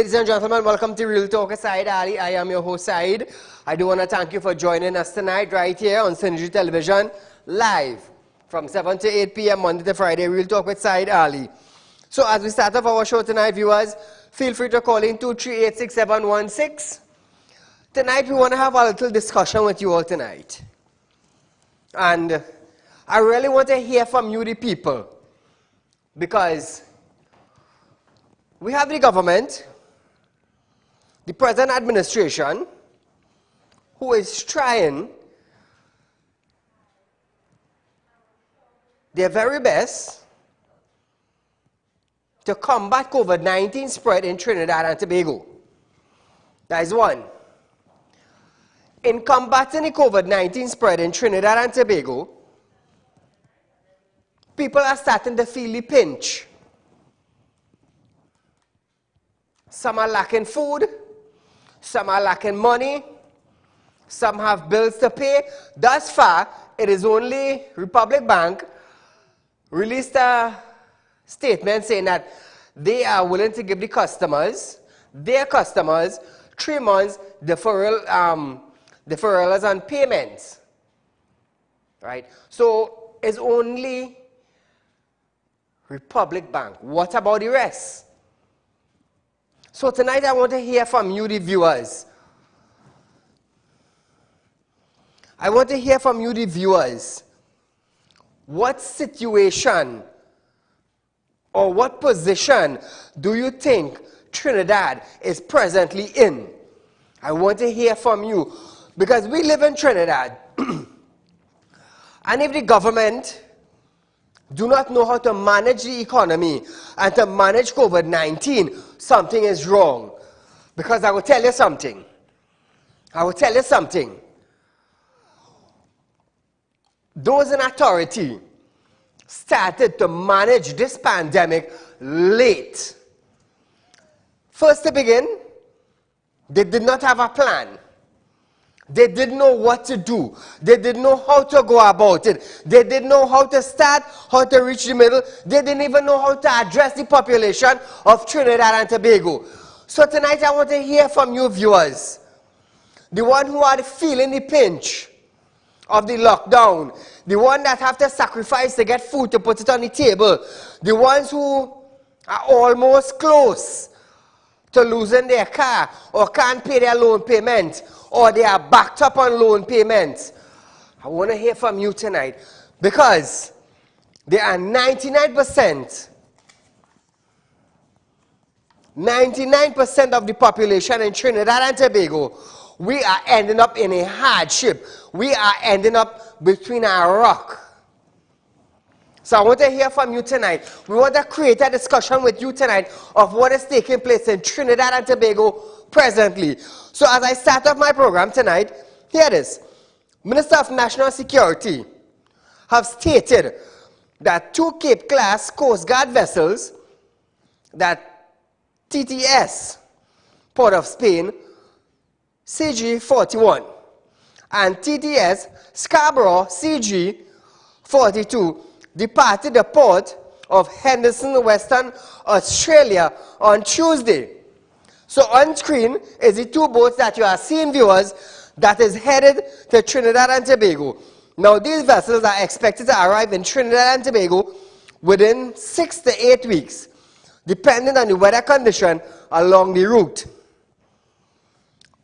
Ladies and gentlemen, welcome to Real Talk with Saieed Ali. I am your host, Saeed. I do want to thank you for joining us tonight right here on Synergy Television, live from 7 to 8 p.m. Monday to Friday, Real Talk with Saieed Ali. So as we start off our show tonight, viewers, feel free to call in 2386716. Tonight, we want to have a little discussion with you all tonight. And I really want to hear from you, the people, because we have the government, the present administration, who is trying their very best to combat COVID-19 spread in Trinidad and Tobago. That is one. In combating the COVID-19 spread in Trinidad and Tobago, people are starting to feel the pinch. Some are lacking food, some are lacking money, some have bills to pay. Thus far, it is only Republic Bank released a statement saying that they are willing to give the customers, their customers, 3 months deferrals on payments. Right? So it's only Republic Bank. What about the rest? So tonight I want to hear from you, the viewers. I want to hear from you, the viewers. What situation or what position do you think Trinidad is presently in? I want to hear from you because we live in Trinidad. And if the government do not know how to manage the economy and to manage COVID-19, something is wrong. Because I will tell you something. Those in authority started to manage this pandemic late. First to begin, they did not have a plan. They didn't know what to do. They didn't know how to go about it. They didn't know how to start, how to reach the middle. They didn't even know how to address the population of Trinidad and Tobago. So tonight I want to hear from you viewers. The one who are feeling the pinch of the lockdown. The one that have to sacrifice to get food to put it on the table. The ones who are almost close to losing their car or can't pay their loan payment, or they are backed up on loan payments. I want to hear from you tonight because there are 99% of the population in Trinidad and Tobago. We are ending up in a hardship. We are ending up between a rock. So I want to hear from you tonight. We want to create a discussion with you tonight of what is taking place in Trinidad and Tobago presently. So as I start off my program tonight, here it is. Minister of National Security have stated that 2 Cape-class Coast Guard vessels, that TTS, Port of Spain, CG-41, and TTS Scarborough CG-42, departed the port of Henderson, Western Australia on Tuesday. So on screen is the 2 boats that you are seeing, viewers, that is headed to Trinidad and Tobago. Now these vessels are expected to arrive in Trinidad and Tobago within 6 to 8 weeks, depending on the weather condition along the route.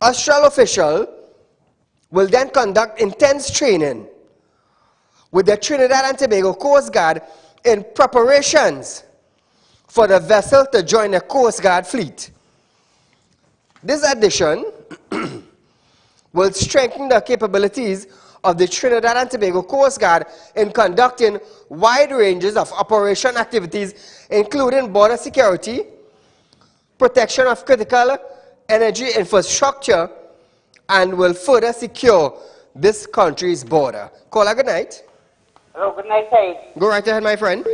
Austral officials will then conduct intense training with the Trinidad and Tobago Coast Guard in preparations for the vessel to join the Coast Guard fleet. This addition will strengthen the capabilities of the Trinidad and Tobago Coast Guard in conducting wide ranges of operation activities, including border security, protection of critical energy infrastructure, and will further secure this country's border. Caller, good night. Hello, good night, Said. Go right ahead, my friend.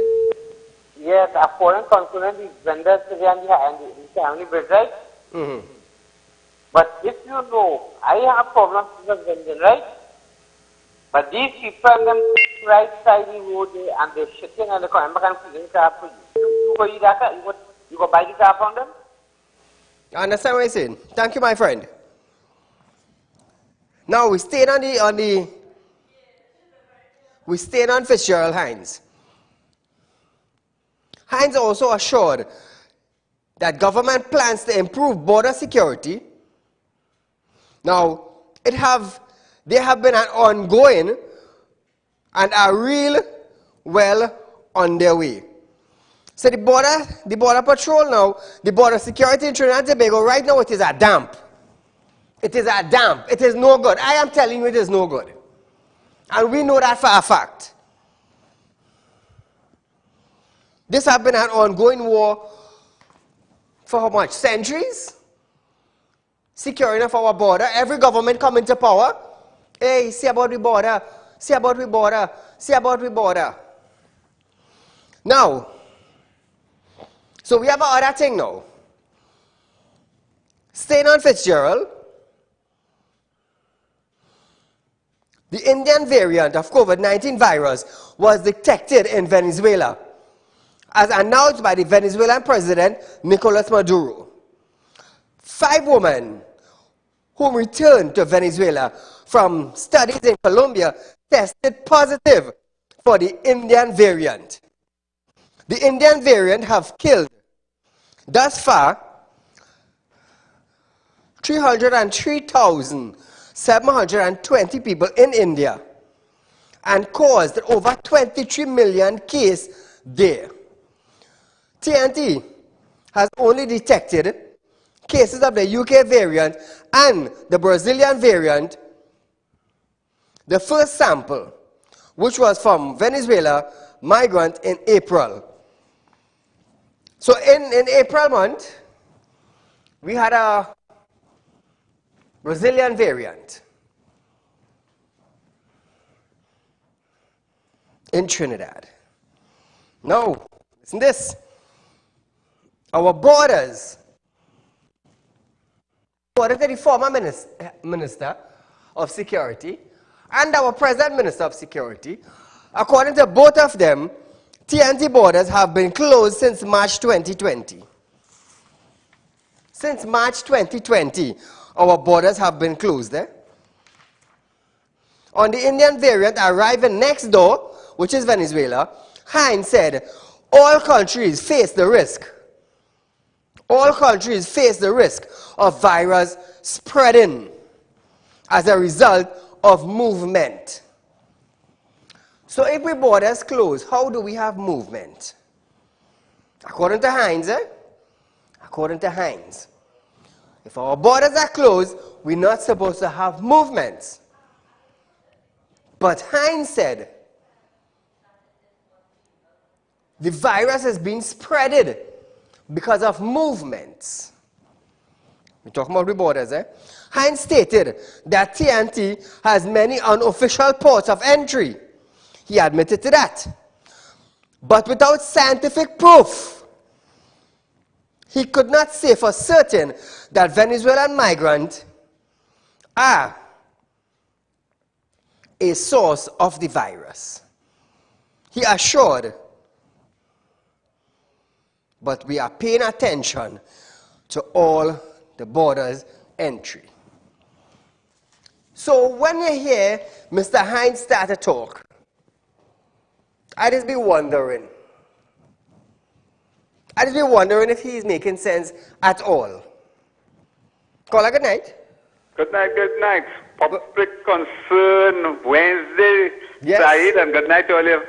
Yes, a foreign concurrent is vendors and the family bridge, right? Mm-hmm. But if you know, I have problems with the vendor, right? But these people and them right side the road and they're shitting and they're coming back and filling car for you. You go eat that car, you go buy the car from them? I understand what you're saying. Thank you, my friend. Now we stayed on Fitzgerald Hines. Hines also assured that government plans to improve border security. Now, they have been an ongoing and are real well on their way. So the border patrol now, the border security in Trinidad and Tobago, right now it is a damp. It is a damp. It is no good. I am telling you it is no good. And we know that for a fact. This has been an ongoing war for how much? Centuries? Securing of our border. Every government come into power. Hey, see about the border. See about the border. See about the border. Now, so we have another thing now. Staying on Fitzgerald, the Indian variant of COVID-19 virus was detected in Venezuela, as announced by the Venezuelan president, Nicolas Maduro. 5 women who returned to Venezuela from studies in Colombia tested positive for the Indian variant. The Indian variant have killed, thus far, 303,720 people in India and caused over 23 million cases there. TNT has only detected cases of the UK variant and the Brazilian variant. The first sample, which was from Venezuela migrant in April. So in April month, we had a Brazilian variant in Trinidad. Now, listen to this. Our borders, according to the former Minister of Security and our present Minister of Security, according to both of them, TNT borders have been closed since March 2020. Since March 2020, our borders have been closed. On the Indian variant arriving next door, which is Venezuela, Hines said, all countries face the risk. All countries face the risk of virus spreading as a result of movement. So if we borders close, how do we have movement? According to Hines, according to Hines, if our borders are closed, we're not supposed to have movements. But Hines said, the virus has been spreaded because of movements. We're talking about the borders, Hines stated that TNT has many unofficial ports of entry. He admitted to that. But without scientific proof, he could not say for certain that Venezuelan migrants are a source of the virus. He assured, but we are paying attention to all the borders entry. So when you hear Mr. Hines start to talk, I just be wondering if he's making sense at all. Caller, good night. Good night, good night. Public concern Wednesday, yes. Saieed, and good night to all you.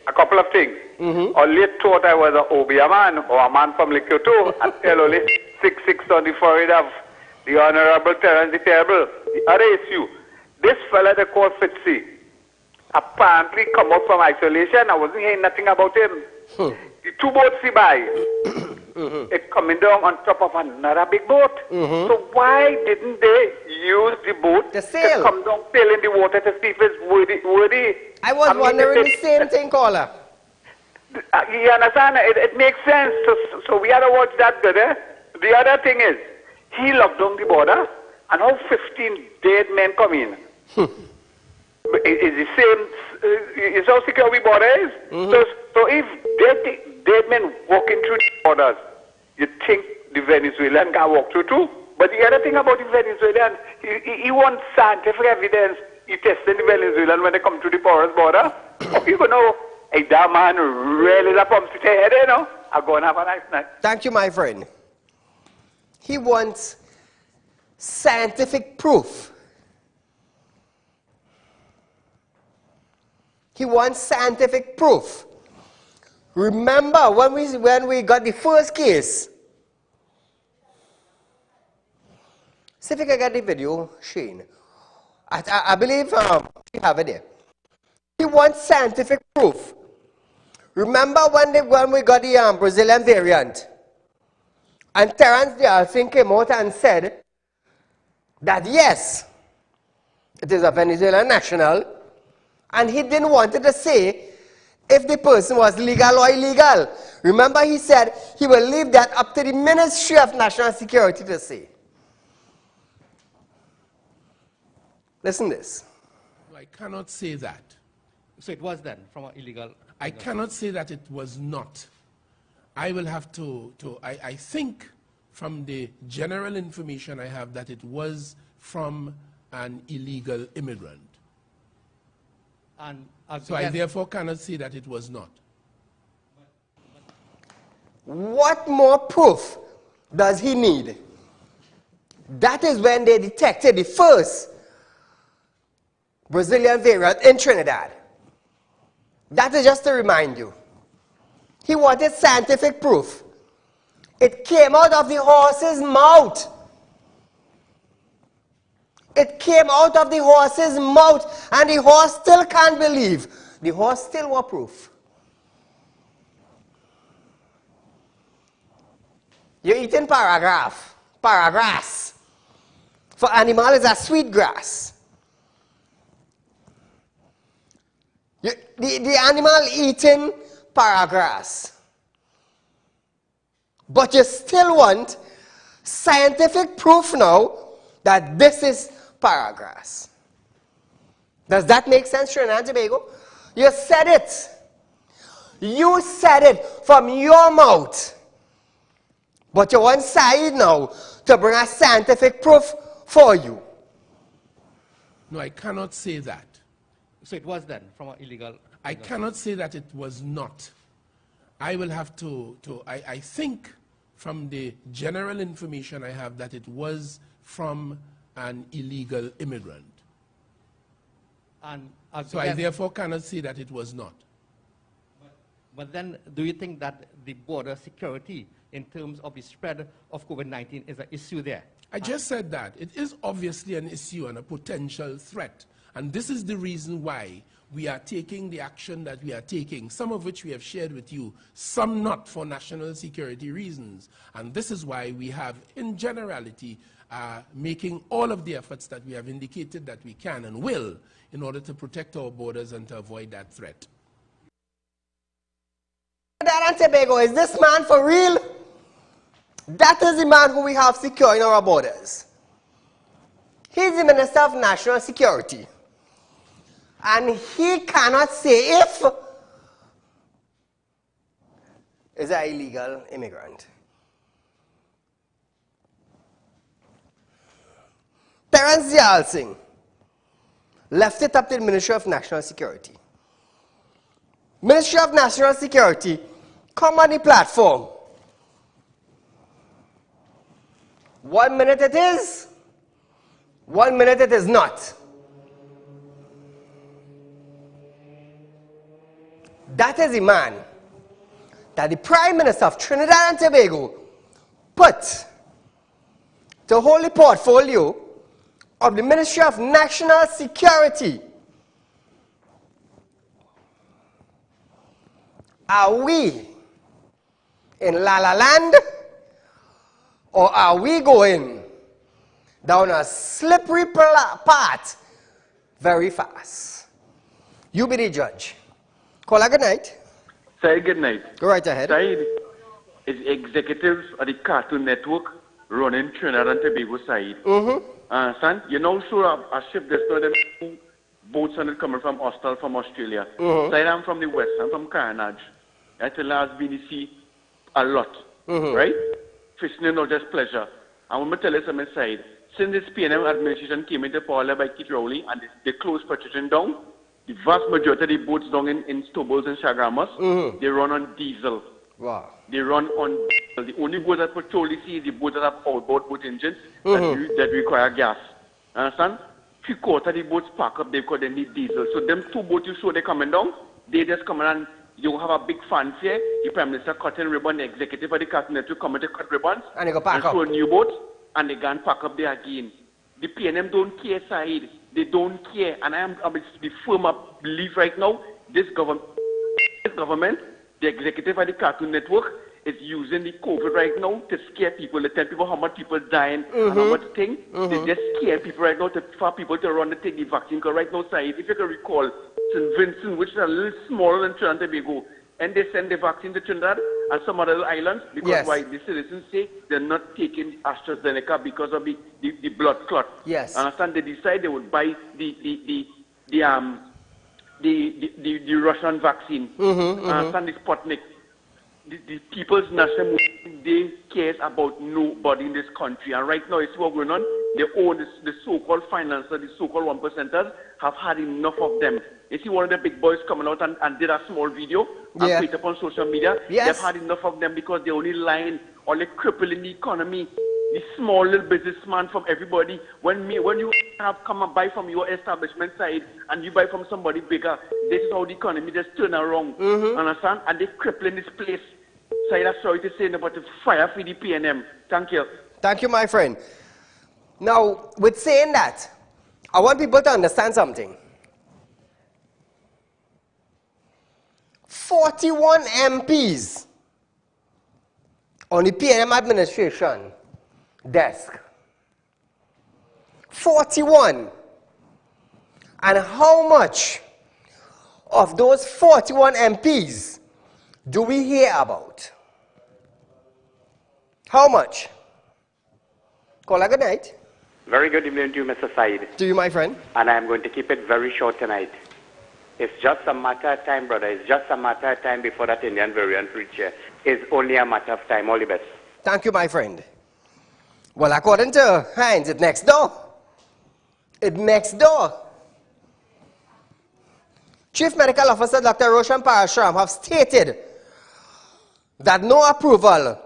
A couple of things. Only thought I was an Obia man or a man from Likyoto until only 6 on the forehead of the Honorable Terence the Terrible. The other issue, this fella they call Fitzy, apparently come out from isolation. I wasn't hearing nothing about him. The 2 boats he buy, it coming down on top of another big boat. So why didn't they use the boat to come down, sail in the water to see if it's worthy? I was wondering the same thing, caller. You understand? It makes sense. So we had to watch that good. The other thing is, he locked down the border, and how 15 dead men come in. It's the same. It's how secure we border is. So if dead men walking through the borders, you think the Venezuelan can walk through too. But the other thing about the Venezuelan, he wants scientific evidence. He tested the Venezuelan when they come to the porous border. You know, hey, that man really la pumps his head, you know. I'll go and have a nice night. Thank you, my friend. He wants scientific proof. He wants scientific proof. Remember when we got the first case. See if you can get the video, Shane. I believe we have it there. He wants scientific proof. Remember when we got the Brazilian variant, and Terence Dialsing came out and said that yes, it is a Venezuelan national, and he didn't want to say if the person was legal or illegal. Remember, he said he will leave that up to the Ministry of National Security to say. Listen to this. I cannot say that. So it was then from an illegal... I cannot say that it was not. I will have I think from the general information I have that it was from an illegal immigrant. And so I therefore cannot say that it was not. What more proof does he need? That is when they detected the first Brazilian variant in Trinidad. That is just to remind you. He wanted scientific proof. It came out of the horse's mouth. It came out of the horse's mouth, and the horse still can't believe. The horse still wants proof. You're eating paragrass. For animal is a sweet grass. The animal eating paragrass. But you still want scientific proof now that this is paragrass. Does that make sense, Trinidad and Tobago? You said it. You said it from your mouth. But you want Saieed now to bring a scientific proof for you. No, I cannot say that. So it was then from an illegal... I cannot say that it was not. I will have I think from the general information I have that it was from an illegal immigrant. And so I therefore cannot say that it was not. But then, do you think that the border security in terms of the spread of COVID-19 is an issue there? I just said that. It is obviously an issue and a potential threat. And this is the reason why we are taking the action that we are taking, some of which we have shared with you, some not for national security reasons. And this is why we have, in generality, making all of the efforts that we have indicated that we can and will in order to protect our borders and to avoid that threat. Trinidad and Tobago, is this man for real? That is the man who we have securing our borders. He's the Minister of National Security. And he cannot say if is an illegal immigrant. Terence Dialsing left it up to the Ministry of National Security. Ministry of National Security, come on the platform. 1 minute it is, 1 minute it is not. That is the man that the Prime Minister of Trinidad and Tobago put to hold the portfolio of the Ministry of National Security. Are we in La La Land, or are we going down a slippery path very fast? You be the judge. Caller, good night. Say good night. Go right ahead. Saieed is executives of the Cartoon Network running Trinidad and Tobago side. Son, you know, sure, a ship that's not them boats and coming from Austral, from Australia. Side, I'm from the west, I'm from Carnage. I tell us BDC a lot, right? fishing or just pleasure. I want to tell you something aside. Since this PNM administration came into power by Keith Rowley and they closed petroleum down, the vast majority of the boats down in Stobles and Chagramas, they run on diesel. Wow. They run on diesel. The only boat that patrol you see is the boats that have outboard boat engines that require gas. Understand? Three-quarters of the boats park up there because they need diesel. So them two boats you saw they coming down, they just come and you have a big fancy. The Prime Minister cutting ribbon, the executive of the cabinet to come to cut ribbons And they go pack up. show a new boat, and they go and pack up there again. The PNM don't care, Saeed. They don't care. And I'm the firm belief right now, this government, the executive of the Cartoon Network, is using the COVID right now to scare people. They tell people how much people dying and how much thing. They just scare people right now for people to run to take the vaccine. Because right now, Saeed, if you can recall, St. Vincent, which is a little smaller than Trinidad and Tobago, and they send the vaccine to Trinidad and some other islands because why the citizens say they're not taking AstraZeneca because of the blood clot. Yes. Understand? They decide they would buy the Russian vaccine. Understand? The Sputnik. The people's national movement, they cares about nobody in this country. And right now, you see what's going on? They own the so-called financiers, the so-called 1%ers, have had enough of them. You see one of the big boys coming out and did a small video and put it up on social media. They've had enough of them because they're only lying or they're crippling the economy. The small little businessman from everybody. When you have come and buy from your establishment side and you buy from somebody bigger, this is how the economy just turn around. Understand? And they're crippling this place. So that's sorry to say about the fire for the PNM. Thank you. Thank you, my friend. Now, with saying that, I want people to understand something. 41 MPs on the PNM administration desk. 41. And how much of those 41 MPs do we hear about? How much? Call a good night. Very good evening to you, Mr. Saeed. To you, my friend. And I'm going to keep it very short tonight. It's just a matter of time, brother. It's just a matter of time before that Indian variant reach here. It's only a matter of time. All the best. Thank you, my friend. Well, according to Heinz, it's next door. It's next door. Chief Medical Officer Dr. Roshan Parashram have stated that no approval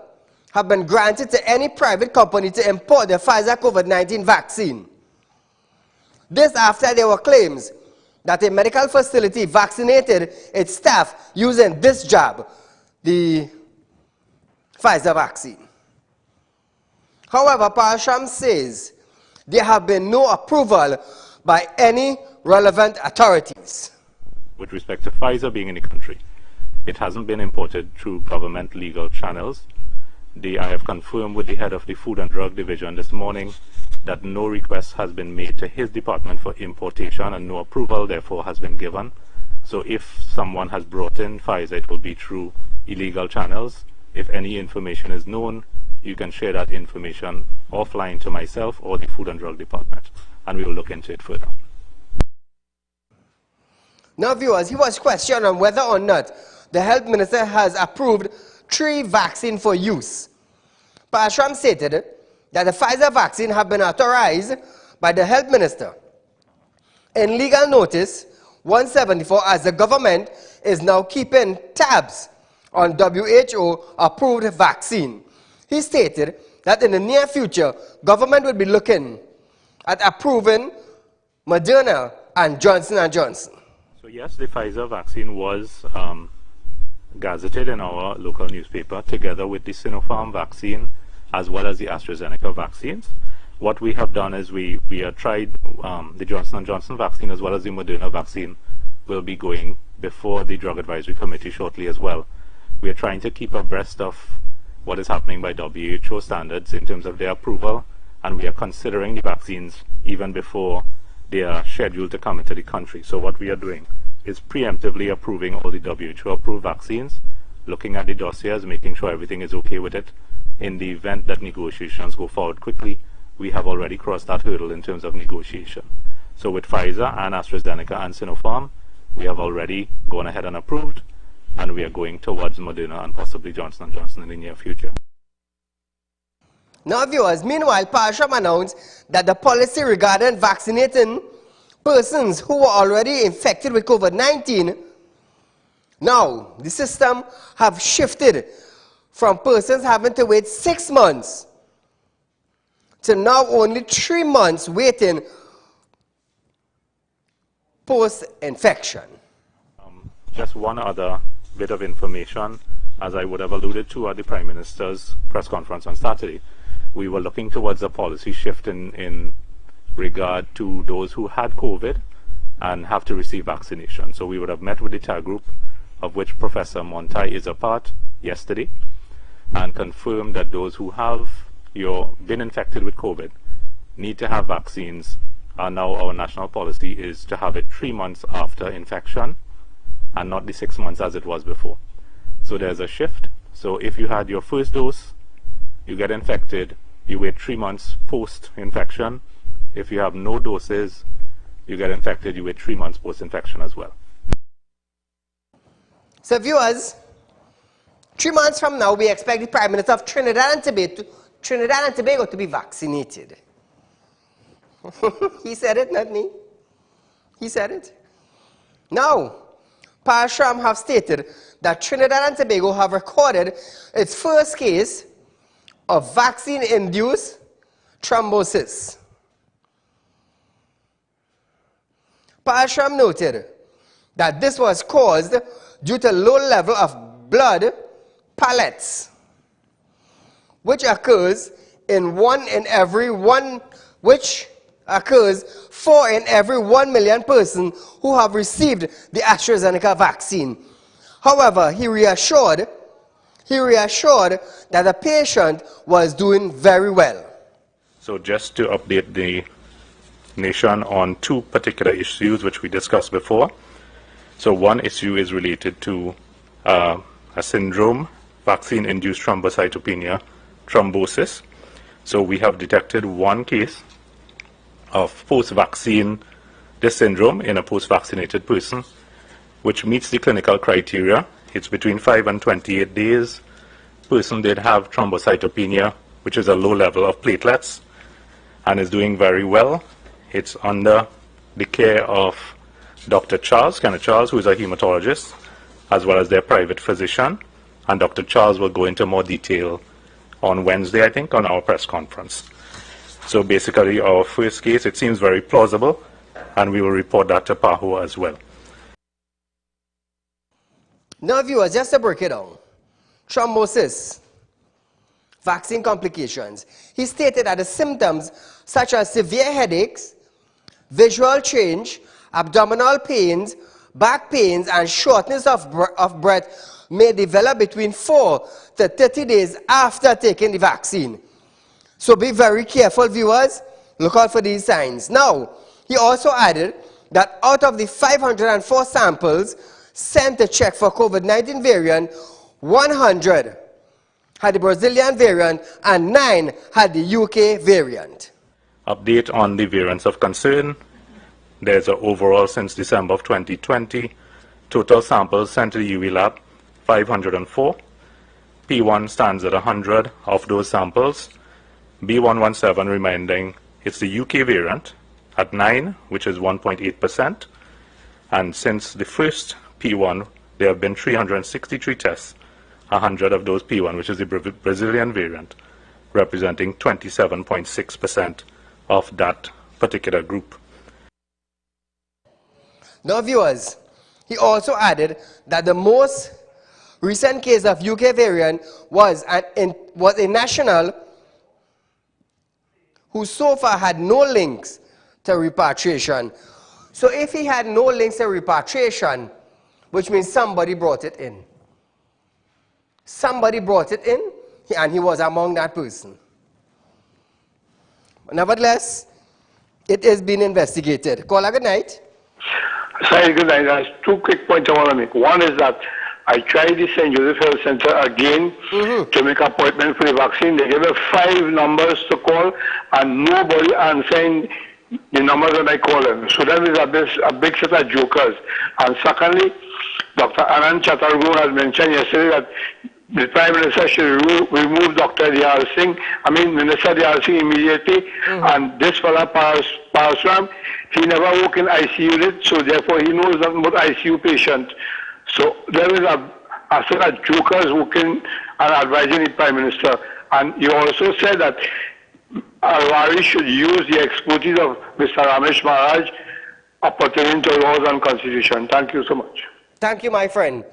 have been granted to any private company to import the Pfizer COVID-19 vaccine. This after there were claims that a medical facility vaccinated its staff using this jab, the Pfizer vaccine. However, Parashram says there have been no approval by any relevant authorities. With respect to Pfizer being in the country, it hasn't been imported through government legal channels. I have confirmed with the head of the Food and Drug Division this morning that no request has been made to his department for importation and no approval therefore has been given. So if someone has brought in Pfizer, it will be through illegal channels. If any information is known, you can share that information offline to myself or the Food and Drug Department, and we will look into it further. Now, viewers, he was questioned on whether or not the health minister has approved 3 vaccines for use. Parashram stated that the Pfizer vaccine have been authorized by the health minister. In legal notice 174, as the government is now keeping tabs on WHO approved vaccine. He stated that in the near future, government will be looking at approving Moderna and Johnson & Johnson. So yes, the Pfizer vaccine was gazetted in our local newspaper together with the Sinopharm vaccine as well as the AstraZeneca vaccines. What we have done is we have tried the Johnson & Johnson vaccine as well as the Moderna vaccine will be going before the Drug Advisory Committee shortly as well. We are trying to keep abreast of what is happening by WHO standards in terms of their approval, and we are considering the vaccines even before they are scheduled to come into the country. So what we are doing is preemptively approving all the WHO-approved vaccines, looking at the dossiers, making sure everything is okay with it. In the event that negotiations go forward quickly, we have already crossed that hurdle in terms of negotiation. So with Pfizer and AstraZeneca and Sinopharm, we have already gone ahead and approved, and we are going towards Moderna and possibly Johnson & Johnson in the near future. Now viewers, meanwhile, Parsham announced that the policy regarding vaccinating persons who were already infected with COVID-19, now the system have shifted from persons having to wait 6 months to now only 3 months waiting post-infection. Just one other bit of information, as I would have alluded to at the Prime Minister's press conference on Saturday. We were looking towards a policy shift in regard to those who had COVID and have to receive vaccination. So we would have met with the TAG group, of which Professor Montai is a part, yesterday, and confirmed that those who have been infected with COVID need to have vaccines. And now our national policy is to have it 3 months after infection and not the 6 months as it was before. So there's a shift. So if you had your first dose, you get infected, you wait 3 months post-infection. If you have no doses, you get infected, you wait 3 months post-infection as well. So viewers, 3 months from now, we expect the Prime Minister of Trinidad and Tobago to be vaccinated. He said it, not me. He said it. Now, Parsham have stated that Trinidad and Tobago have recorded its first case of vaccine-induced thrombosis. Parsham noted that this was caused due to low level of blood platelets, which occurs in 4 in every 1 million persons who have received the AstraZeneca vaccine. However, he reassured that the patient was doing very well. So just to update the nation on 2 particular issues which we discussed before. So one issue is related to a syndrome, vaccine-induced thrombocytopenia, thrombosis. So we have detected 1 case of post-vaccine this syndrome in a post-vaccinated person, which meets the clinical criteria. It's between 5 and 28 days. Person did have thrombocytopenia, which is a low level of platelets, and is doing very well. It's under the care of Dr. Kenneth Charles, who is a hematologist, as well as their private physician. And Dr. Charles will go into more detail on Wednesday, I think, on our press conference. So basically, our first case, it seems very plausible, and we will report that to PAHO as well. Now, viewers, just to break it down, thrombosis, vaccine complications. He stated that the symptoms such as severe headaches, visual change, abdominal pains, back pains, and shortness of breath may develop between 4 to 30 days after taking the vaccine. So be very careful, viewers. Look out for these signs. Now, he also added that out of the 504 samples sent to check for COVID-19 variant, 100 had the Brazilian variant and 9 had the UK variant. Update on the variants of concern. There's an overall since December of 2020. Total samples sent to the UV lab, 504. P1 stands at 100 of those samples. B117 reminding it's the UK variant at 9, which is 1.8%. And since the first P1, there have been 363 tests, 100 of those P1, which is the Brazilian variant, representing 27.6% of that particular group. Now, viewers, he also added that the most recent case of UK variant was a national who so far had no links to repatriation. So if he had no links to repatriation, which means somebody brought it in. Somebody brought it in, and he was among that person. Nevertheless, it is being investigated. Caller, good night. Sorry, good night. There's 2 quick points I want to make. One is that I tried the St. Joseph Health Center again to make an appointment for the vaccine. They gave me 5 numbers to call, and nobody answering the numbers that I call them. So that is a big set of jokers. And secondly, Dr. Anand Chatterjee has mentioned yesterday that the Prime Minister should remove Dr. Diyal Singh, Minister Diyal Singh immediately, and this fellow Parasram, he never worked in ICU unit, so therefore he knows nothing about ICU patients. So there is a set of jokers working and advising the Prime Minister. And you also said that Alwari should use the expertise of Mr. Ramesh Maharaj pertaining to laws and constitution. Thank you so much. Thank you, my friend.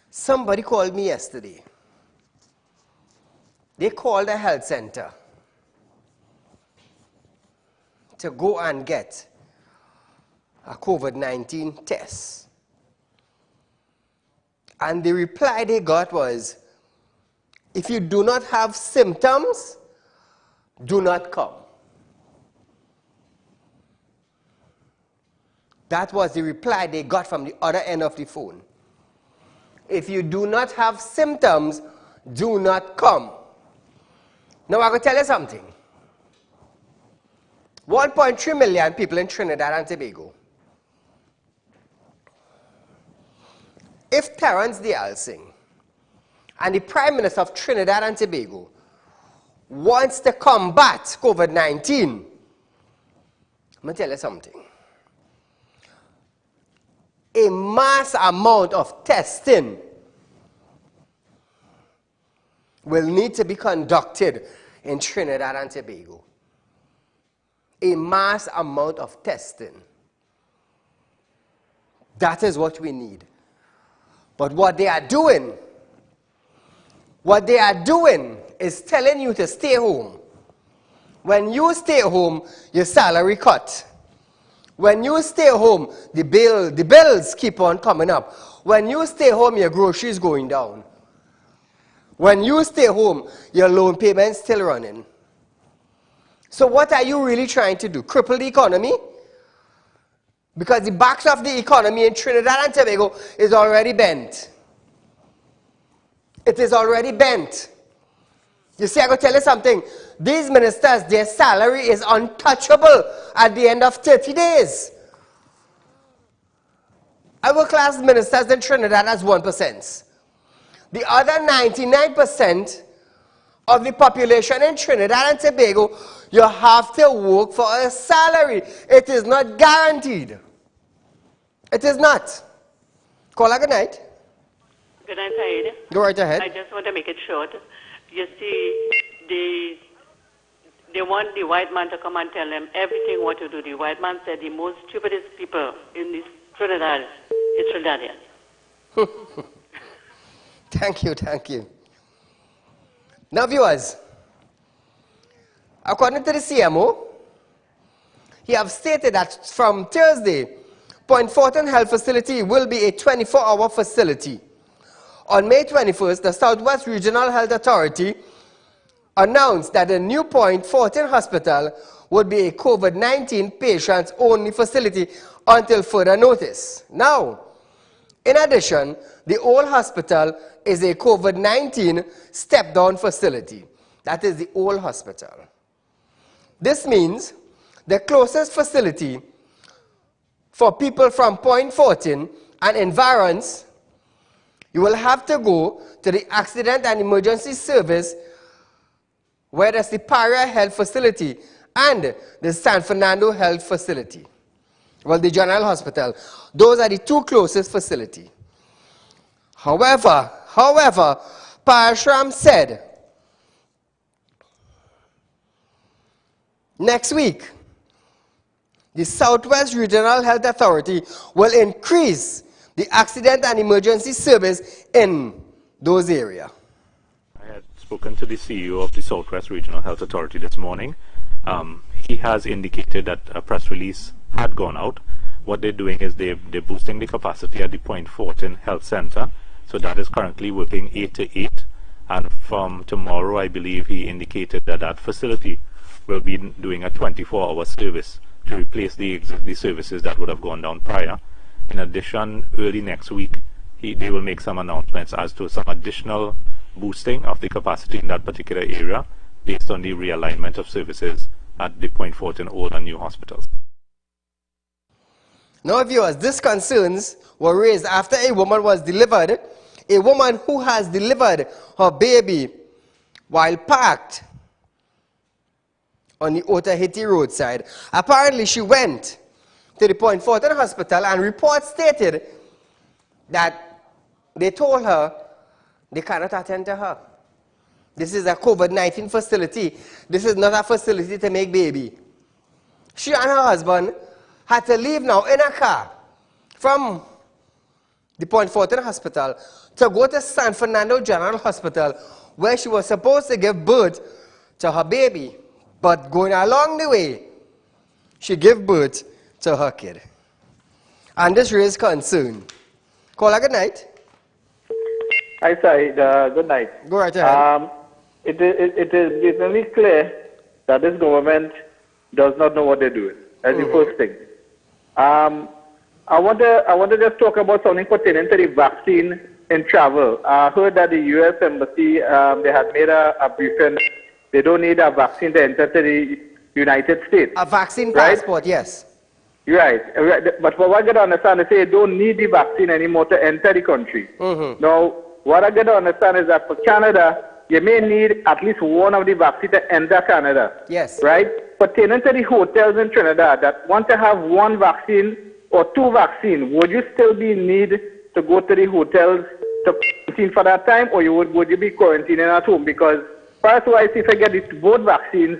Somebody called me yesterday. They called the health center to go and get a COVID-19 test. And the reply they got was, if you do not have symptoms, do not come. That was the reply they got from the other end of the phone. If you do not have symptoms, do not come. Now I'm going to tell you something. 1.3 million people in Trinidad and Tobago. If Terence Diyal Singh and the Prime Minister of Trinidad and Tobago wants to combat COVID-19, I'm going to tell you something. A mass amount of testing will need to be conducted in Trinidad and Tobago. A mass amount of testing. That is what we need. But what they are doing is telling you to stay home. When you stay home, your salary cut. When you stay home, the bills keep on coming up. When you stay home, your groceries going down. When you stay home, your loan payment's still running. So what are you really trying to do? Cripple the economy? Because the backs of the economy in Trinidad and Tobago is already bent. It is already bent. You see, I'm going to tell you something. These ministers, their salary is untouchable at the end of 30 days. Our class ministers in Trinidad has 1%. The other 99% of the population in Trinidad and Tobago, you have to work for a salary. It is not guaranteed. It is not. Caller, good night. Good night, Saeed. Go right ahead. I just want to make it short. You see, they want the white man to come and tell them everything what to do. The white man said the most stupidest people in this Trinidad is Trinidadians. Thank you, thank you. Now, viewers, according to the CMO, he have stated that from Thursday, Point Fortin Health Facility will be a 24-hour facility. On May 21st, the Southwest Regional Health Authority announced that the new Point Fortin Hospital would be a COVID-19 patients-only facility until further notice. Now, in addition, the old hospital is a COVID-19 step-down facility. That is the old hospital. This means the closest facility for people from Point Fortin and environs, you will have to go to the Accident and Emergency Service, where there's the Paria Health Facility and the San Fernando Health Facility. Well, the General Hospital. Those are the two closest facilities. However, Parashram said, next week, the Southwest Regional Health Authority will increase the accident and emergency service in those areas. I had spoken to the CEO of the Southwest Regional Health Authority this morning. He has indicated that a press release had gone out. What they're doing is they're boosting the capacity at the Point Fortin Health Center. So that is currently working 8 to 8. And from tomorrow, I believe he indicated that that facility will be doing a 24-hour service to replace the services that would have gone down prior. In addition, early next week, they will make some announcements as to some additional boosting of the capacity in that particular area based on the realignment of services at the Point Fortin old and new hospitals. Now, viewers, these concerns were raised after a woman was delivered, a woman who has delivered her baby while parked on the Otahiti roadside. Apparently, she went to the Point Fortin Hospital, and reports stated that they told her they cannot attend to her. This is a COVID-19 facility. This is not a facility to make baby. She and her husband had to leave now in a car from the Point Fortin Hospital to go to San Fernando General Hospital, where she was supposed to give birth to her baby. But going along the way, she gave birth to her kid. And this raised concern. Caller, good night. Hi, Saeed. Good night. Go right ahead. It is blatantly clear that this government does not know what they're doing. That's the first thing. I want to just talk about something pertaining to the vaccine in travel. I heard that the U.S. Embassy, they had made a briefing. They don't need a vaccine to enter to the United States. A vaccine passport, yes. Right. But what I get to understand is they don't need the vaccine anymore to enter the country. Now, what I get to understand is that for Canada, you may need at least one of the vaccines to enter Canada. Yes. Right? Pertaining to the hotels in Trinidad that want to have one vaccine or two vaccines, would you still be in need to go to the hotels to quarantine for that time, or would you be quarantining at home? Because first-wise, if I get these both vaccines,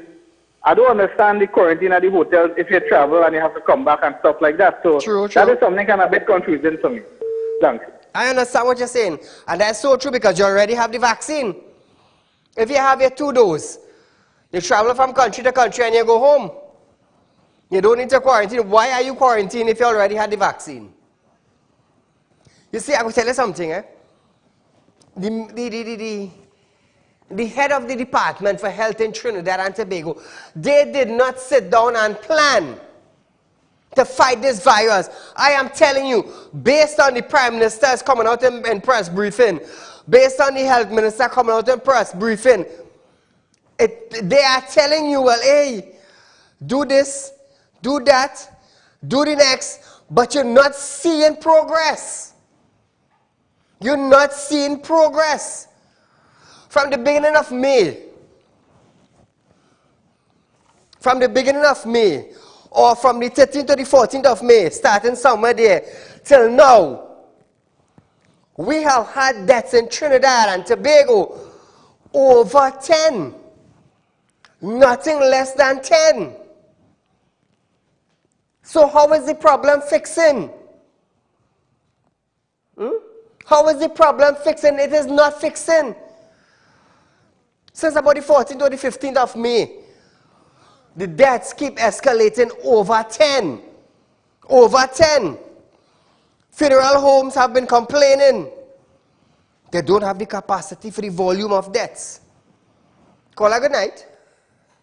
I don't understand the quarantine at the hotels if you travel and you have to come back and stuff like that. So true. That is something kind of a bit confusing for me. Thanks. I understand what you're saying. And that's so true because you already have the vaccine. If you have your 2 doses, you travel from country to country and you go home. You don't need to quarantine. Why are you quarantined if you already had the vaccine? You see, I will tell you something. The head of the Department for Health in Trinidad and Tobago, they did not sit down and plan to fight this virus. I am telling you, based on the Prime Minister's coming out in press briefing, based on the Health Minister coming out in press briefing, they are telling you, well, hey, do this, do that, do the next, but you're not seeing progress. You're not seeing progress. From the beginning of May, or from the 13th to the 14th of May, starting somewhere there, till now, we have had deaths in Trinidad and Tobago over 10. Nothing less than 10. So how is the problem fixing? How is the problem fixing? It is not fixing. Since about the 14th or the 15th of May, the deaths keep escalating over 10. Over 10. Funeral homes have been complaining. They don't have the capacity for the volume of deaths. Caller, good night.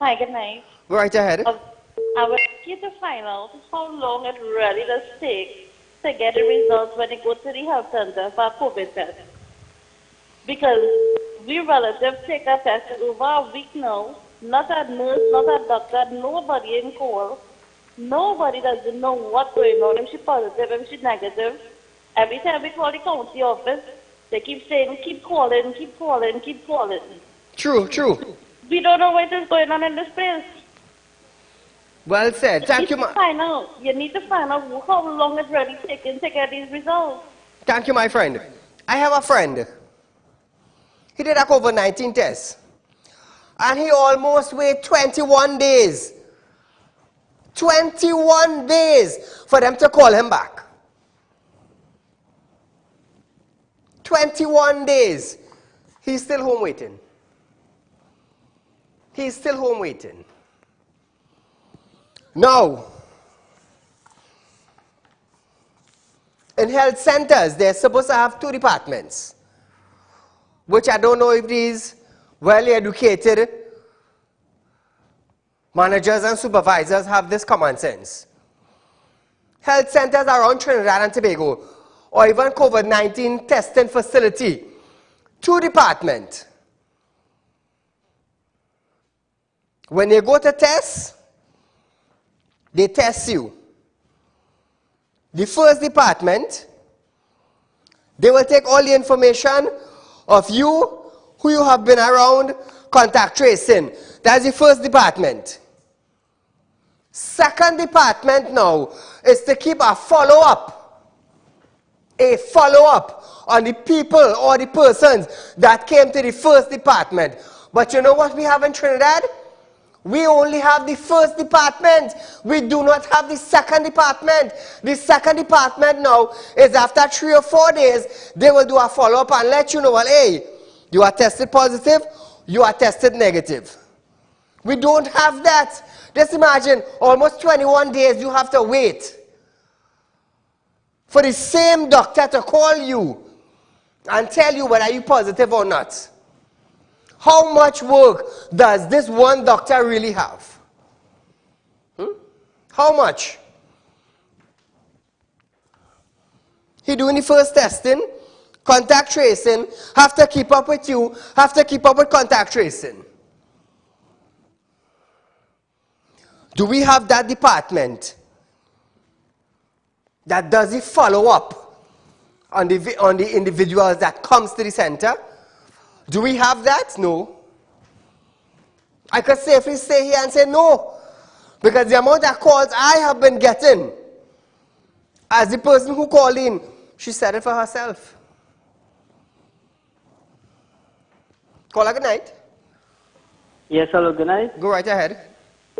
Hi, good night. Go right ahead. I would like you to find out how long it really does take to get the results when you go to the health center for a COVID test. Because we relatives take a test over a week now. Not a nurse, not a doctor, nobody in call. Nobody doesn't know what's going on. If she's positive, if she's negative. Every time we call the county office, they keep saying, keep calling, keep calling, keep calling. True, true. We don't know what is going on in this place. Well said. Thank you, You need to find out how long it's really taking to get these results. Thank you, my friend. I have a friend. He did a COVID-19 test. And he almost waited 21 days. 21 days for them to call him back. 21 days. He's still home waiting. He's still home waiting. Now, in health centers, they're supposed to have 2 departments, which I don't know if these well-educated managers and supervisors have this common sense. Health centers around Trinidad and Tobago, or even COVID-19 testing facility, 2 departments. When you go to test, they test you. the first department, they will take all the information of you, who you have been around, contact tracing. That's the first department. Second department now is to keep a follow-up on the people or the persons that came to the first department. But you know what we have in Trinidad? We only have the first department. We do not have the second department. The second department now is after 3 or 4 days, they will do a follow-up and let you know, well, hey, you are tested positive, you are tested negative. We don't have that. Just imagine, almost 21 days you have to wait for the same doctor to call you and tell you whether you're positive or not. How much work does this one doctor really have? How much? He doing the first testing, contact tracing, have to keep up with you, have to keep up with contact tracing. Do we have that department that does the follow-up on the individuals that comes to the center? Do we have that? No. I could safely stay here and say no, because the amount of calls I have been getting, as the person who called in, she said it for herself. Caller, good night. Yes, hello, good night. Go right ahead.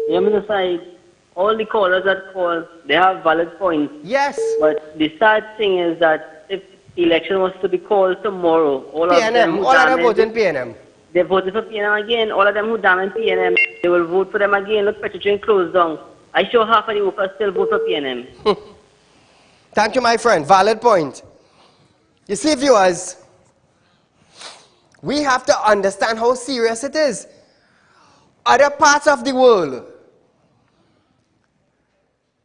Yeah, Mr. Said, all the callers that call, they have valid points. Yes. But the sad thing is that if the election was to be called tomorrow, all of them vote in PNM. They voted for PNM again. All of them who damn in PNM, they will vote for them again. Look, Petrotrain closed down. I sure half of the workers still vote for PNM. Thank you, my friend. Valid point. You see, viewers, we have to understand how serious it is. Other parts of the world,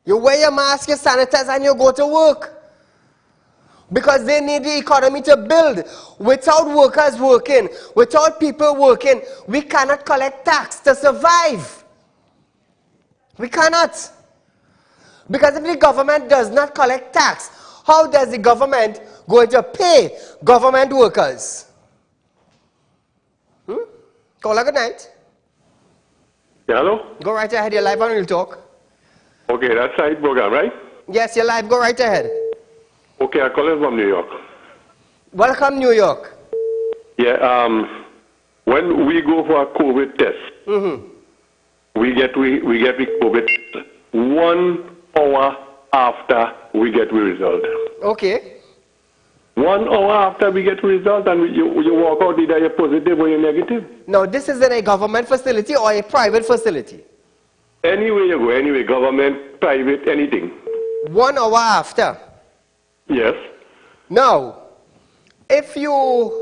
you wear your mask, you sanitize, and you go to work. Because they need the economy to build. Without workers working, without people working, we cannot collect tax to survive. We cannot. Because if the government does not collect tax, how does the government going to pay government workers? Caller, good night. Yeah, hello? Go right ahead, you're live on Real Talk. Okay, that's Said program, right? Yes, you're live, go right ahead. Okay, I call it from New York. Welcome, New York. Yeah, when we go for a COVID test, we get the COVID test 1 hour after we get the result. Okay. 1 hour after we get the result, and you walk out, either you're positive or you're negative. Now, this is in a government facility or a private facility? Anywhere you go, anyway, government, private, anything. 1 hour after? Yes. Now, if you,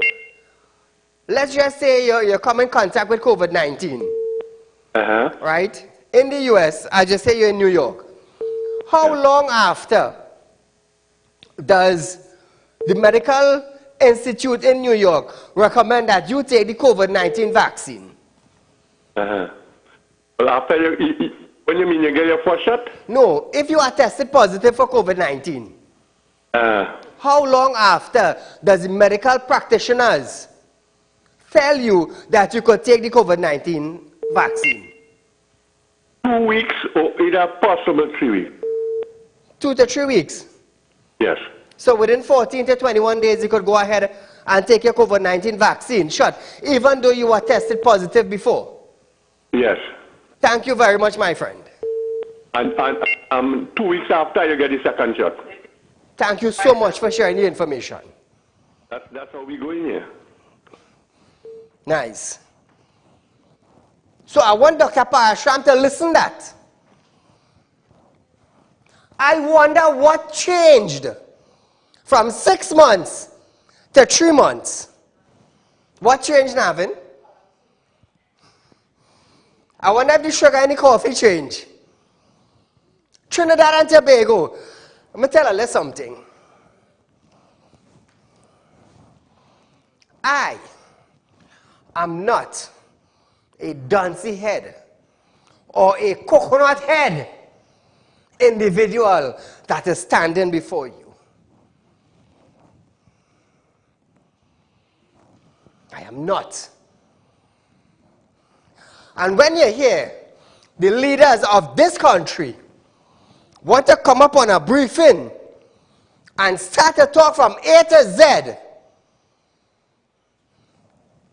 let's just say you come in contact with COVID-19, right? In the US, I just say you're in New York. How long after does the Medical Institute in New York recommend that you take the COVID-19 vaccine? Well, after when you mean you get your first shot? No, if you are tested positive for COVID-19. How long after does the medical practitioners tell you that you could take the COVID-19 vaccine? 2 weeks or either possible 3 weeks. 2 to 3 weeks? Yes. So within 14 to 21 days, you could go ahead and take your COVID-19 vaccine shot, even though you were tested positive before? Yes. Thank you very much, my friend. And 2 weeks after, you get the second shot. Thank you so much for sharing the information. That's how we go in here. Nice. So I want Dr. Parashram to listen that. I wonder what changed from 6 months to 3 months. What changed, Navin? I wonder if the sugar in the coffee changed. Trinidad and Tobago. I'm going to tell you something. I am not a Dancy head or a coconut head individual that is standing before you. I am not. And when you hear the leaders of this country want to come up on a briefing and start to talk from A to Z,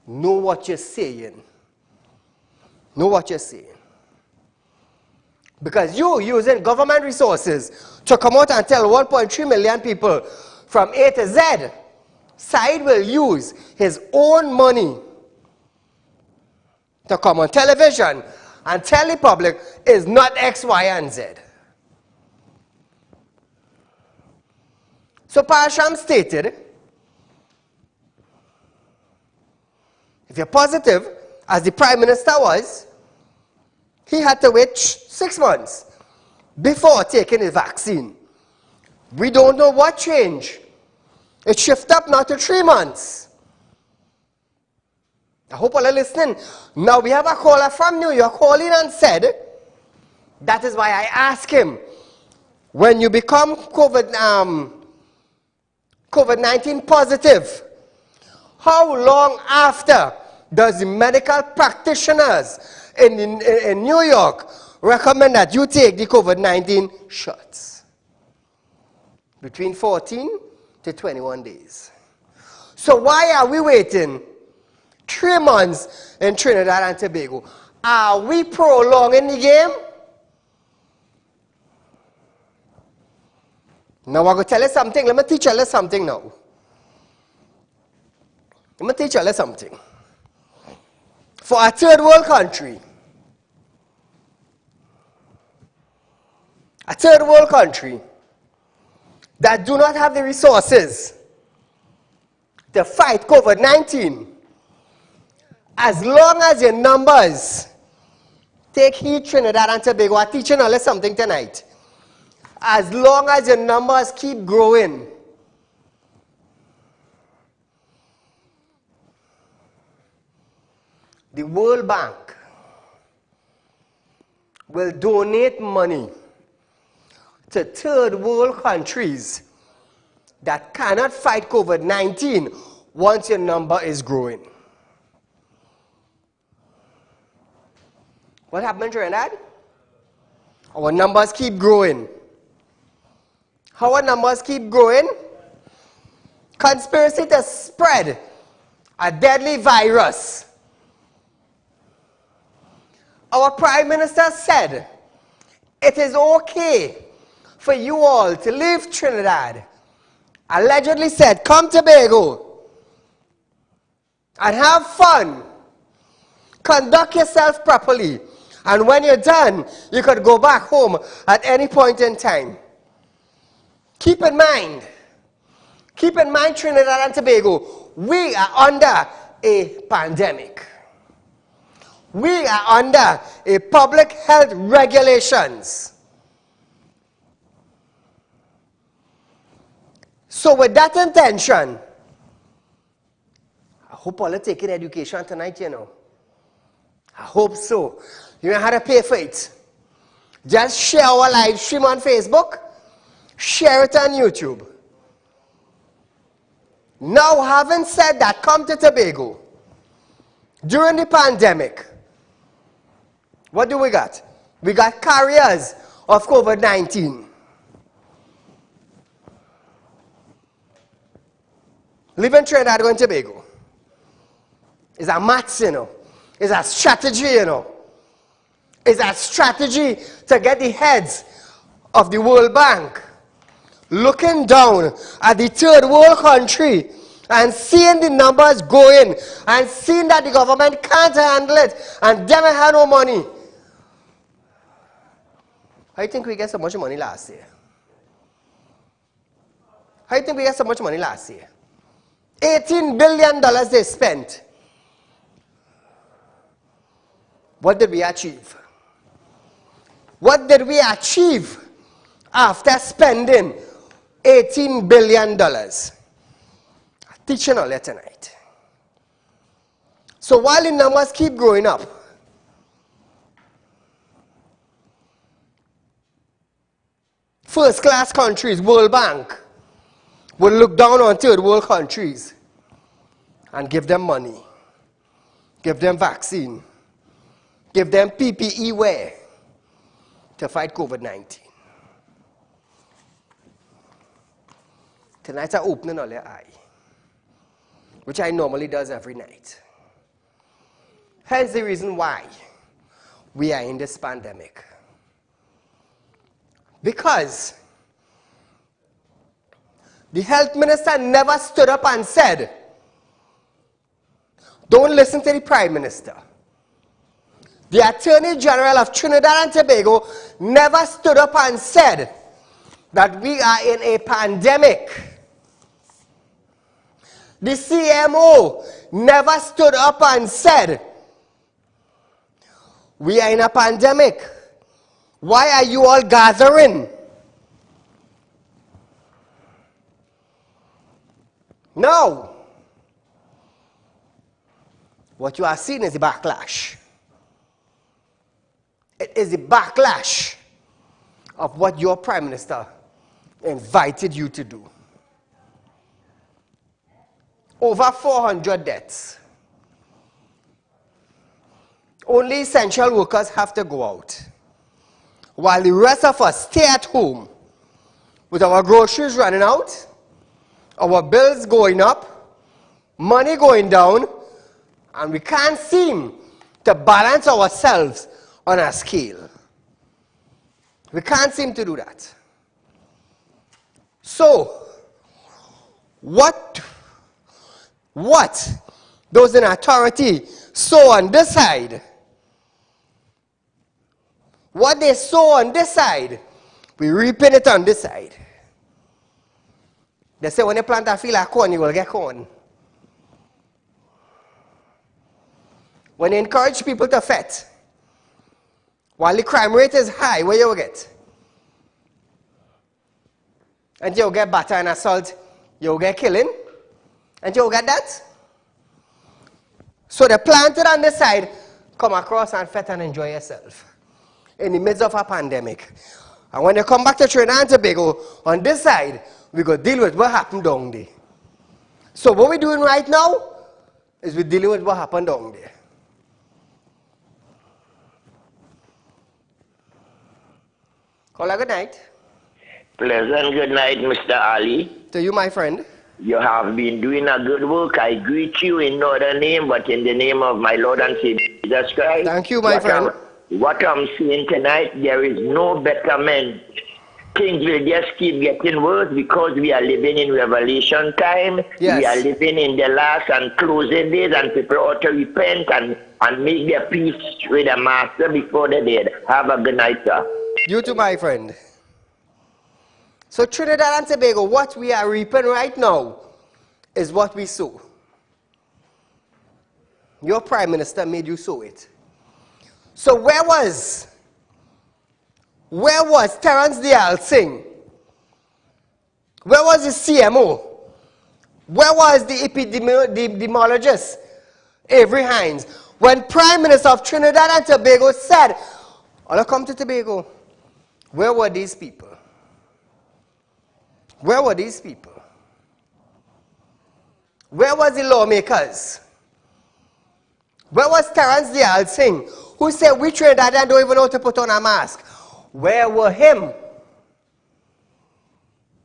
know what you're saying. Know what you're saying. Because you using government resources to come out and tell 1.3 million people from A to Z, Saieed will use his own money to come on television and tell the public is not X, Y, and Z. So Parsham stated, if you're positive, as the Prime Minister was, he had to wait 6 months before taking the vaccine. We don't know what changed. It shifted up now to 3 months. I hope all are listening. Now we have a caller from New York calling and said, that is why I asked him, when you become COVID-19 positive, how long after does the medical practitioners in New York recommend that you take the COVID-19 shots? Between 14 to 21 days. So why are we waiting 3 months in Trinidad and Tobago? Are we prolonging the game? Now I'm going to tell you something. Let me teach you something now. Let me teach you something. For a third world country, that do not have the resources to fight COVID-19, as long as your numbers, take heed Trinidad and Tobago, I'm teaching you something tonight. As long as your numbers keep growing, the World Bank will donate money to third world countries that cannot fight COVID-19 once your number is growing. What happened in Trinidad? Our numbers keep growing. How our numbers keep growing? Conspiracy to spread a deadly virus. Our Prime Minister said it is okay for you all to leave Trinidad. Allegedly said, come to Tobago and have fun. Conduct yourself properly. And when you're done, you could go back home at any point in time. Keep in mind, Trinidad and Tobago, we are under a pandemic. We are under a public health regulations. So with that intention, I hope all are taking education tonight, you know. I hope so. You know how to pay for it. Just share our live stream on Facebook. Share it on YouTube. Now, having said that, come to Tobago. During the pandemic, what do we got? We got carriers of COVID-19. Live in Trinidad and Tobago. It's a maths, you know. It's a strategy, you know. It's a strategy to get the heads of the World Bank looking down at the third world country and seeing the numbers going and seeing that the government can't handle it and them have no money. How do you think we get so much money last year? How do you think we get so much money last year? $18 billion they spent. What did we achieve? What did we achieve after spending $18 billion? I'm teaching all that tonight. So while the numbers keep growing up, first-class countries, World Bank, will look down on third world countries and give them money, give them vaccine, give them PPE wear to fight COVID-19. Tonight's an opening of your eye, which I normally does every night. Hence the reason why we are in this pandemic. Because the health minister never stood up and said, don't listen to the prime minister. The Attorney General of Trinidad and Tobago never stood up and said that we are in a pandemic. The CMO never stood up and said, we are in a pandemic. Why are you all gathering? No. What you are seeing is a backlash. It is a backlash of what your prime minister invited you to do. Over 400 deaths. Only essential workers have to go out, while the rest of us stay at home with our groceries running out, our bills going up, money going down, and we can't seem to balance ourselves on a scale. We can't seem to do that. So, what those in authority sow on this side, what they sow on this side, we reaping it on this side. They say when you plant a field of corn, you will get corn. When you encourage people to fet, while the crime rate is high, what you will get? And you will get batter and assault, you will get killing, and you will get that. So they planted on this side, come across and fet and enjoy yourself in the midst of a pandemic. And when you come back to Trinidad and Tobago, on this side, we go deal with what happened down there. So what we're doing right now is we're dealing with what happened down there. Call a good night. Pleasant good night, Mr. Ali. To you, my friend. You have been doing a good work. I greet you in no other name, but in the name of my Lord and Savior Jesus Christ. Thank you, my friend. What I'm saying tonight, there is no betterment. Things will just keep getting worse because we are living in Revelation time. Yes. We are living in the last and closing days, and people ought to repent and make their peace with the Master before they're dead. Have a good night, sir. You too, my friend. So Trinidad and Tobago, what we are reaping right now is what we sow. Your prime minister made you sow it. So where was Terence Dial Singh? Where was the CMO? Where was the epidemiologist, Avery Hines? When Prime Minister of Trinidad and Tobago said, I'll come to Tobago. Where were these people? Where were these people? Where was the lawmakers? Where was Terence Dial Singh, who said we Trinidadians don't even know how to put on a mask? Where were him?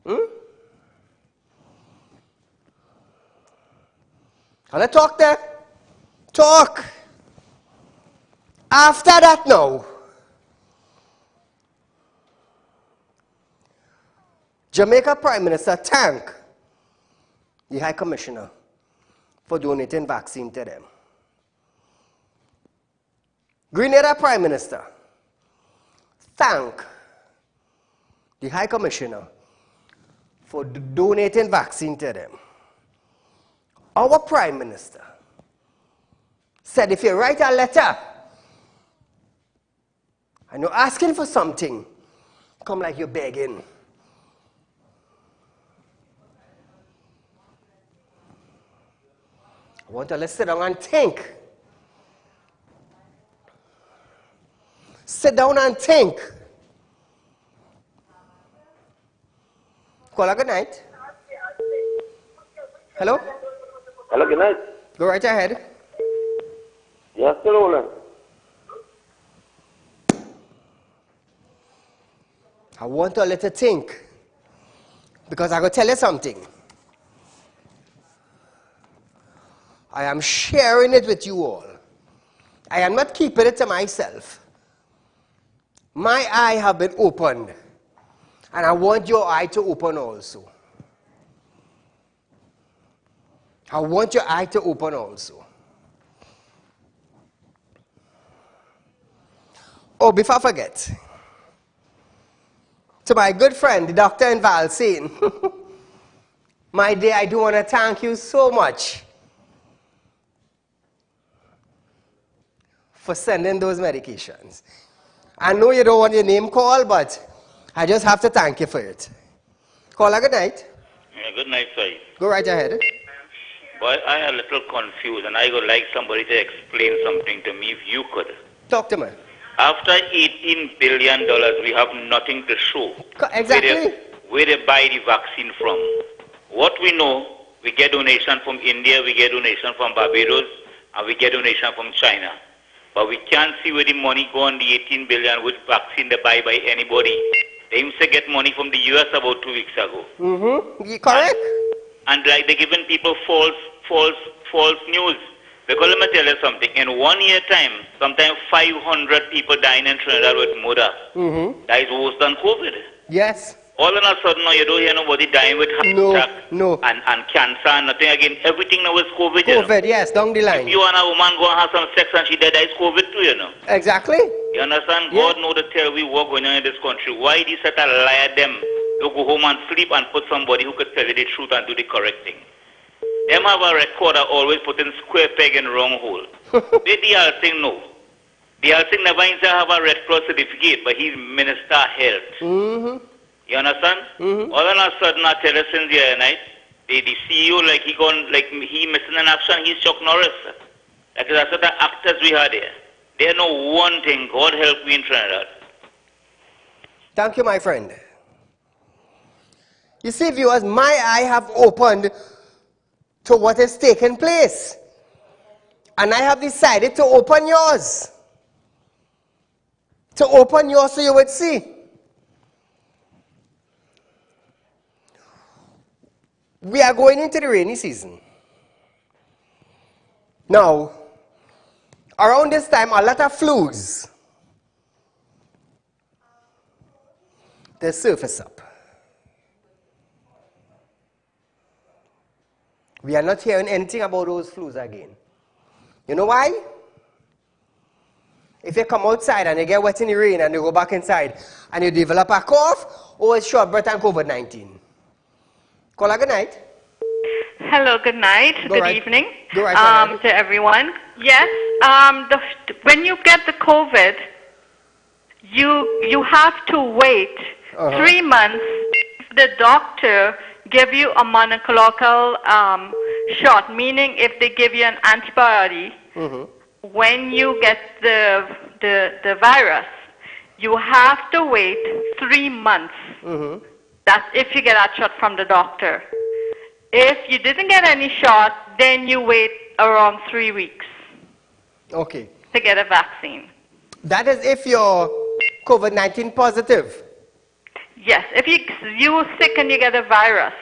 Can I talk there? Talk. After that now, Jamaica Prime Minister thanked the High Commissioner for donating vaccine to them. Grenada Prime Minister thanked the High Commissioner for donating vaccine to them. Our Prime Minister said if you write a letter and you're asking for something, come like you're begging. I want to let's sit down and think. Sit down and think. Caller, good night. Hello? Hello, good night. Go right ahead. Yes, still rolling. I want to let you think, because I'm going to tell you something. I am sharing it with you all. I am not keeping it to myself. My eye have been opened, and I want your eye to open also. I want your eye to open also. Oh, before I forget, to my good friend, the doctor in Valsine, my dear, I do want to thank you so much for sending those medications. I know you don't want your name called, but I just have to thank you for it. Caller, good night. Yeah, good night, sir. Go right ahead. But I am a little confused, and I would like somebody to explain something to me if you could. Talk to me. After $18 billion, we have nothing to show. Exactly. Where they buy the vaccine from. What we know, we get donation from India, we get donation from Barbados, and we get donation from China. But we can't see where the money go on the 18 billion with vaccine they buy by anybody. They used to get money from the US about 2 weeks ago. Mm-hmm. Correct. And like they're giving people false news. Because let me tell you something. In 1 year time, sometimes 500 people dying in Trinidad with murder. Mm-hmm. That is worse than COVID. Yes. All of a sudden now you don't hear nobody dying with heart attack and cancer and nothing again. Everything now is COVID. COVID, yes, down the line. If you and a woman go and have some sex and she dead, that is COVID too, you know. Exactly. You understand? Yeah. God know the terrible work going on in this country. Why these set a liar them to go home and sleep and put somebody who could tell you the truth and do the correct thing? Them have a recorder always putting square peg in wrong hole. They the other thing no. The other thing never have a Red Cross certificate, but he's Minister of Health. Mm-hmm. You understand? Mm-hmm. All of a sudden, I tell us since the other night, the CEO, he missing an action, he's Chuck Norris. Like I said, the actors we had there. They know one thing, God help me in Trinidad. Thank you, my friend. You see, viewers, my eye have opened to what is taking place. And I have decided to open yours. To open yours so you would see. We are going into the rainy season. Now, around this time, a lot of flus, they surface up. We are not hearing anything about those flus again. You know why? If you come outside and you get wet in the rain and you go back inside and you develop a cough or a short breath and COVID-19. Caller, good night. Hello, good night. Good evening to everyone. Yes, when you get the COVID, you have to wait 3 months. The doctor give you a monoclonal shot, meaning if they give you an antibody, when you get the virus, you have to wait 3 months. That's if you get a shot from the doctor. If you didn't get any shot, then you wait around 3 weeks. Okay. To get a vaccine. That is if you're COVID-19 positive. Yes, if you were sick and you get a virus,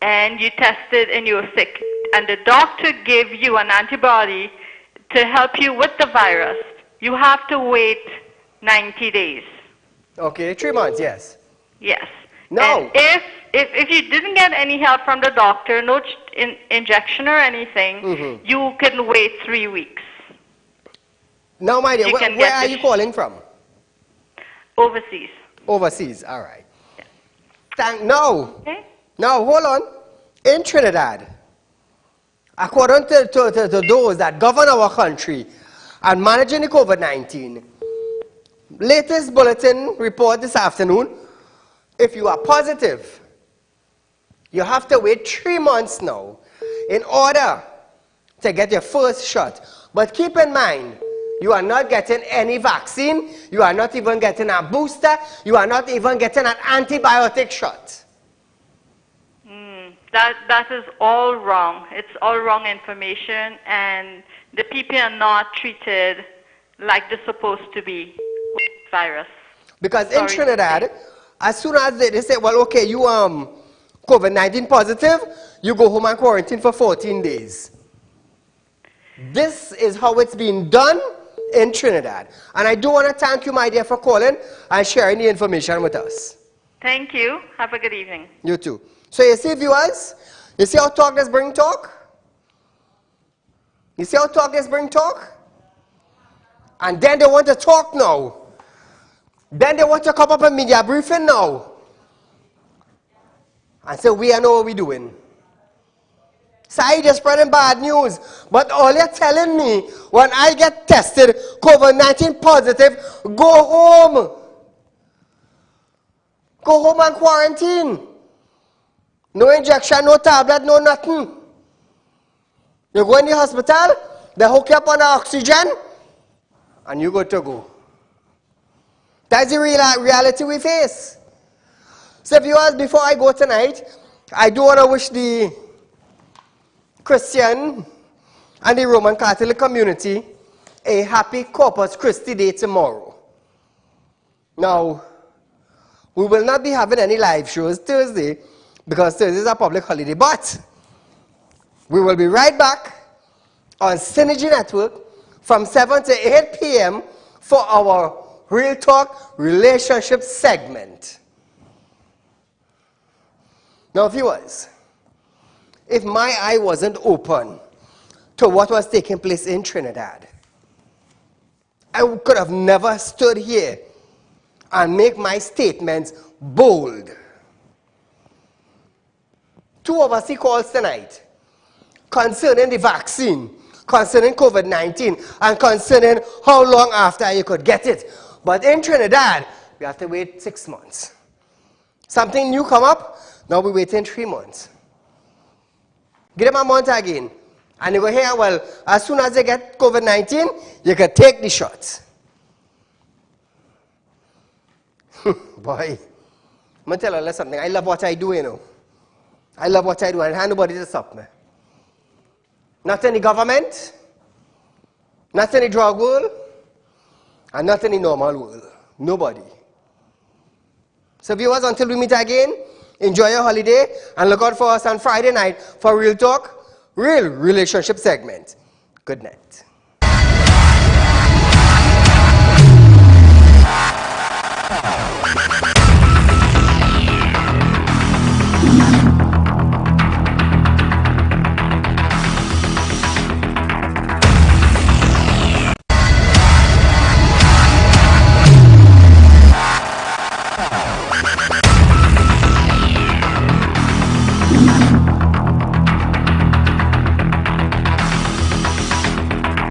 and you tested and you were sick, and the doctor gave you an antibody to help you with the virus, you have to wait 90 days. Okay, 3 months, yes. Yes. No. And if you didn't get any help from the doctor, no injection or anything, you can wait 3 weeks. Now, my dear, where are you calling from? Overseas. Overseas, all right. Yeah. Now, hold on. In Trinidad, according to those that govern our country and managing the COVID-19, latest bulletin report this afternoon, if you are positive, you have to wait 3 months now in order to get your first shot. But keep in mind, you are not getting any vaccine, you are not even getting a booster, you are not even getting an antibiotic shot. That is all wrong. It's all wrong information, and the people are not treated like they're supposed to be with this virus. Because in Trinidad, as soon as they say, well, okay, you COVID-19 positive, you go home and quarantine for 14 days. This is how it's being done in Trinidad. And I do want to thank you, my dear, for calling and sharing the information with us. Thank you. Have a good evening. You too. So you see, viewers, you see how talk does bring talk? You see how talk does bring talk? And then they want to talk now. Then they want to come up a media briefing now. And say, we know what we're doing. Saieed is spreading bad news. But all you're telling me, when I get tested COVID-19 positive, go home. Go home and quarantine. No injection, no tablet, no nothing. You go in the hospital, they hook you up on the oxygen, and you got to go. That's the reality we face. So viewers, before I go tonight, I do want to wish the Christian and the Roman Catholic community a happy Corpus Christi Day tomorrow. Now, we will not be having any live shows Thursday, because Thursday is a public holiday, but we will be right back on Synergy Network from 7 to 8 p.m. for our Real Talk relationship segment. Now, viewers, if my eye wasn't open to what was taking place in Trinidad, I could have never stood here and make my statements bold. 2 overseas calls tonight concerning the vaccine, concerning COVID-19, and concerning how long after you could get it. But in Trinidad, we have to wait 6 months. Something new come up, now we're waiting 3 months. Give them a month again. And you go here, well, as soon as they get COVID-19, you can take the shots. Boy, I'm going to tell you something. I love what I do, you know. I love what I do, and I have nobody to stop me. Not in the government, not in the drug world, and not in the normal world. Nobody. So viewers, until we meet again, enjoy your holiday, and look out for us on Friday night for Real Talk, Real Relationship segment. Good night.